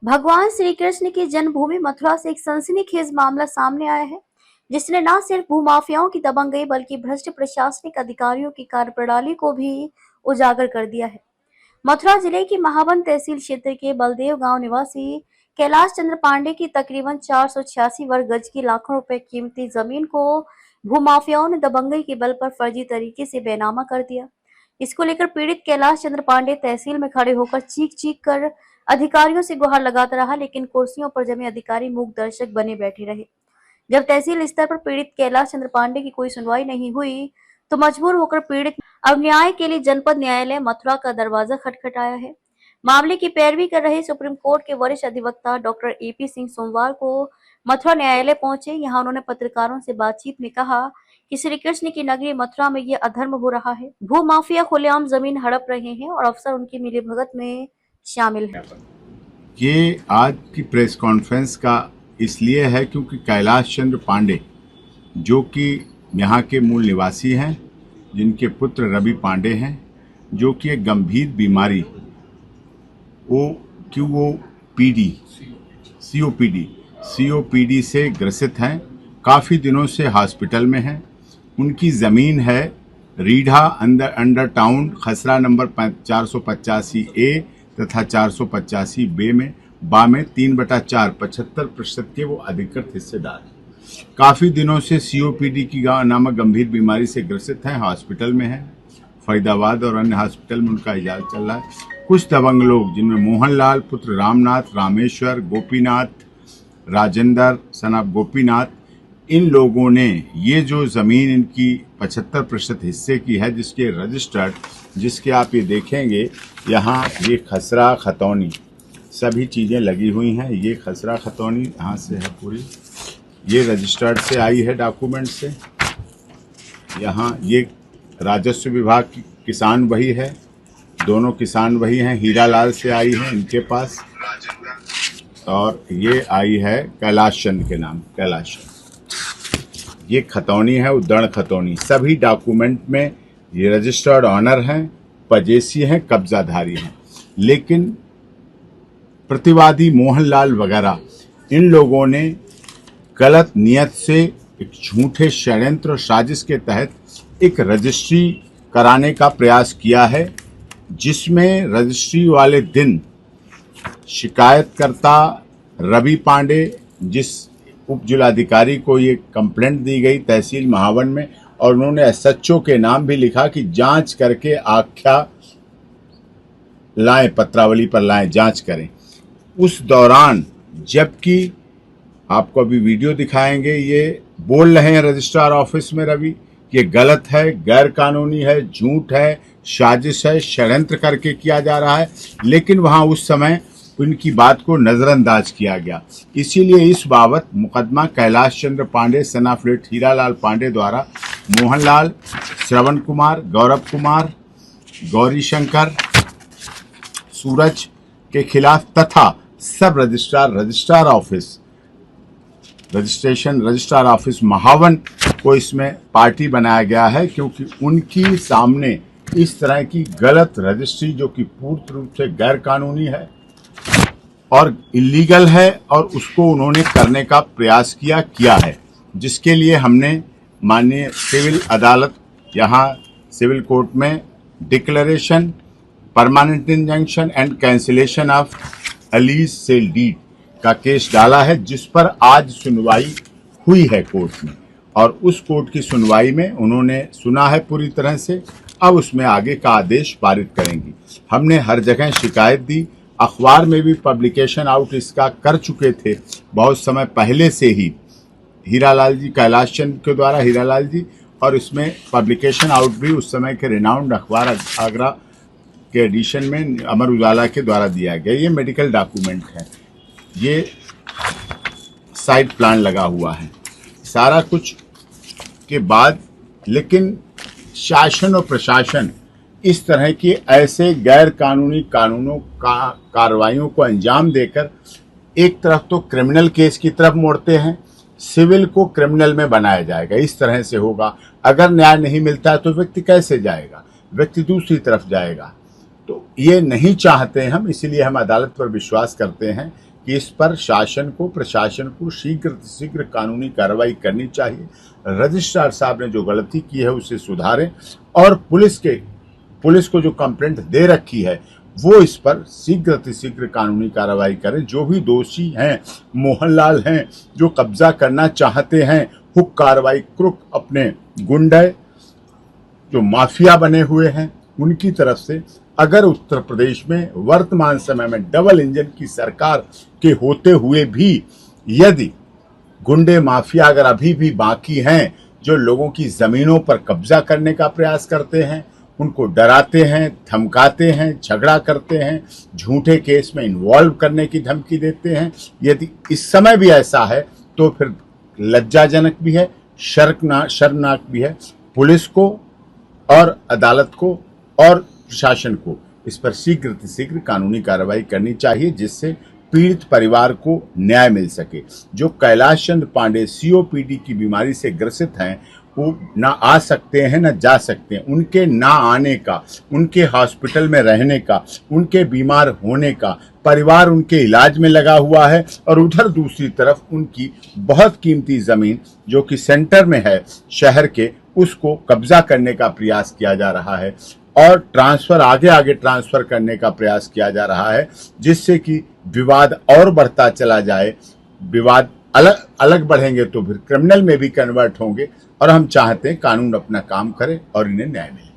भगवान श्री कृष्ण की जन्मभूमि मथुरा से एक सनसनीखेज मामला सामने आया है, जिसने न सिर्फ भूमाफियाओं की दबंगई बल्कि भ्रष्ट प्रशासनिक अधिकारियों की कार्यप्रणाली को भी उजागर कर दिया है। मथुरा जिले की महावन तहसील क्षेत्र के बलदेव गांव निवासी कैलाश चंद्र पांडे की तकरीबन 486 वर्ग गज की लाखों रुपए कीमती जमीन को भूमाफियाओं ने दबंगई के बल पर फर्जी तरीके से बेनामा कर दिया। इसको लेकर पीड़ित कैलाश चंद्र पांडे तहसील में खड़े होकर चीख चीख कर अधिकारियों से गुहार लगाता रहा, लेकिन कुर्सियों पर जमे अधिकारी मूक दर्शक बने बैठे रहे। जब तहसील स्तर पर पीड़ित कैलाश चंद्र पांडे की कोई सुनवाई नहीं हुई, तो मजबूर होकर पीड़ित अब न्याय के लिए जनपद न्यायालय मथुरा का दरवाजा खटखटाया है। मामले की पैरवी कर रहे सुप्रीम कोर्ट के वरिष्ठ अधिवक्ता डॉक्टर एपी सिंह सोमवार को मथुरा न्यायालय पहुंचे। यहां उन्होंने पत्रकारों से बातचीत में कहा कि श्री कृष्ण की नगरी मथुरा में ये अधर्म हो रहा है, भू माफिया खुलेआम जमीन हड़प रहे हैं और अफसर उनकी मिलीभगत में शामिल है। ये आज की प्रेस कॉन्फ्रेंस का इसलिए है क्योंकि कैलाश चंद्र पांडे जो कि यहाँ के मूल निवासी हैं, जिनके पुत्र रवि पांडे हैं, जो कि एक गंभीर बीमारी सीओपीडी से ग्रसित हैं, काफ़ी दिनों से हॉस्पिटल में हैं। उनकी ज़मीन है रीढ़ा अंडर टाउन खसरा नंबर 485A तथा 485B में 3/4 75% के वो अधिकृत हिस्सेदार हैं। काफ़ी दिनों से सीओपीडी की नामक गंभीर बीमारी से ग्रसित हैं, हॉस्पिटल में हैं। फरीदाबाद और अन्य हॉस्पिटल में उनका इलाज चल रहा है। कुछ दबंग लोग, जिनमें मोहनलाल पुत्र रामनाथ, रामेश्वर, गोपीनाथ, राजेंद्र सन ऑफ गोपीनाथ, इन लोगों ने ये जो ज़मीन इनकी 75% हिस्से की है, जिसके रजिस्टर्ड, जिसके आप ये देखेंगे यहाँ ये खसरा खतौनी सभी चीज़ें लगी हुई हैं। ये खसरा खतौनी यहाँ से है पूरी, ये रजिस्टर्ड से आई है डॉक्यूमेंट से। यहाँ ये राजस्व विभाग की किसान वही है, दोनों किसान वही हैं, हीरालाल से आई है इनके पास, और ये आई है कैलाश चंद के नाम, कैलाश। ये खतौनी है, उद्दण खतौनी, सभी डॉक्यूमेंट में ये रजिस्टर्ड ऑनर हैं, पजेसी हैं, कब्जाधारी हैं। लेकिन प्रतिवादी मोहनलाल वगैरह इन लोगों ने गलत नियत से एक झूठे षड्यंत्र और साजिश के तहत एक रजिस्ट्री कराने का प्रयास किया है, जिसमें रजिस्ट्री वाले दिन शिकायतकर्ता रवि पांडे, जिस उप जिलाधिकारी को ये कंप्लेंट दी गई तहसील महावन में, और उन्होंने एसएचओ के नाम भी लिखा कि जांच करके आख्या लाएं, पत्रावली पर लाएं, जांच करें। उस दौरान जबकि आपको अभी वीडियो दिखाएंगे, ये बोल रहे हैं रजिस्ट्रार ऑफिस में रवि, ये गलत है, गैर कानूनी है, झूठ है, साजिश है, षड्यंत्र करके किया जा रहा है। लेकिन वहां उस समय उनकी बात को नज़रअंदाज किया गया। इसीलिए इस बाबत मुकदमा Kailash Chandra Pandey son of late Hiralal Pandey द्वारा मोहनलाल, श्रवण कुमार, गौरव कुमार, गौरी शंकर, सूरज के खिलाफ तथा सब रजिस्ट्रार ऑफिस महावन को इसमें पार्टी बनाया गया है, क्योंकि उनकी सामने इस तरह की गलत रजिस्ट्री, जो कि पूर्ण रूप से गैर कानूनी है और इलीगल है, और उसको उन्होंने करने का प्रयास किया है, जिसके लिए हमने माननीय सिविल अदालत, यहाँ सिविल कोर्ट में declaration, permanent injunction and cancellation of alleged sale deed का केस डाला है, जिस पर आज सुनवाई हुई है कोर्ट में। और उस कोर्ट की सुनवाई में उन्होंने सुना है पूरी तरह से, अब उसमें आगे का आदेश पारित करेंगी। हमने हर जगह शिकायत दी, अखबार में भी पब्लिकेशन आउट इसका कर चुके थे बहुत समय पहले से ही, हीरालाल जी, कैलाश चंद के द्वारा हीरालाल जी, और इसमें पब्लिकेशन आउट भी उस समय के रिनाउंड अखबार आगरा के एडिशन में अमर उजाला के द्वारा दिया गया। ये मेडिकल डॉक्यूमेंट है, ये साइड प्लान लगा हुआ है, सारा कुछ के बाद। लेकिन शासन और प्रशासन इस तरह की ऐसे गैर कानूनी कानूनों का कार्रवाइयों को अंजाम देकर एक तरफ तो क्रिमिनल केस की तरफ मोड़ते हैं, सिविल को क्रिमिनल में बनाया जाएगा, इस तरह से होगा। अगर न्याय नहीं मिलता है तो व्यक्ति कैसे जाएगा, व्यक्ति दूसरी तरफ जाएगा। तो ये नहीं चाहते हम, इसीलिए हम अदालत पर विश्वास करते हैं कि इस पर प्रशासन को शीघ्र से शीघ्र कानूनी कार्रवाई करनी चाहिए। रजिस्ट्रार साहब ने जो गलती की है उसे सुधारें और पुलिस को जो कंप्लेंट दे रखी है वो इस पर शीघ्र से शीघ्र कानूनी कार्रवाई करें। जो भी दोषी हैं, मोहनलाल हैं जो कब्जा करना चाहते हैं, हुक कार्रवाई क्रुक अपने गुंडे जो माफिया बने हुए हैं, उनकी तरफ से अगर उत्तर प्रदेश में वर्तमान समय में डबल इंजन की सरकार के होते हुए भी यदि गुंडे माफिया अगर अभी भी बाकी हैं जो लोगों की जमीनों पर कब्जा करने का प्रयास करते हैं, उनको डराते हैं, धमकाते हैं, झगड़ा करते हैं, झूठे केस में इन्वॉल्व करने की धमकी देते हैं, यदि इस समय भी ऐसा है तो फिर लज्जाजनक भी है, शर्मनाक भी है। पुलिस को और अदालत को और प्रशासन को इस पर शीघ्र से शीघ्र कानूनी कार्रवाई करनी चाहिए जिससे पीड़ित परिवार को न्याय मिल सके। जो कैलाश चंद्र पांडे सीओपीडी की बीमारी से ग्रसित हैं वो ना आ सकते हैं ना जा सकते हैं। उनके ना आने का, उनके हॉस्पिटल में रहने का, उनके बीमार होने का, परिवार उनके इलाज में लगा हुआ है और उधर दूसरी तरफ उनकी बहुत कीमती जमीन जो कि सेंटर में है शहर के, उसको कब्जा करने का प्रयास किया जा रहा है और आगे ट्रांसफर करने का प्रयास किया जा रहा है जिससे कि विवाद और बढ़ता चला जाए। विवाद अलग बढ़ेंगे तो फिर क्रिमिनल में भी कन्वर्ट होंगे और हम चाहते हैं कानून अपना काम करे और इन्हें न्याय मिले।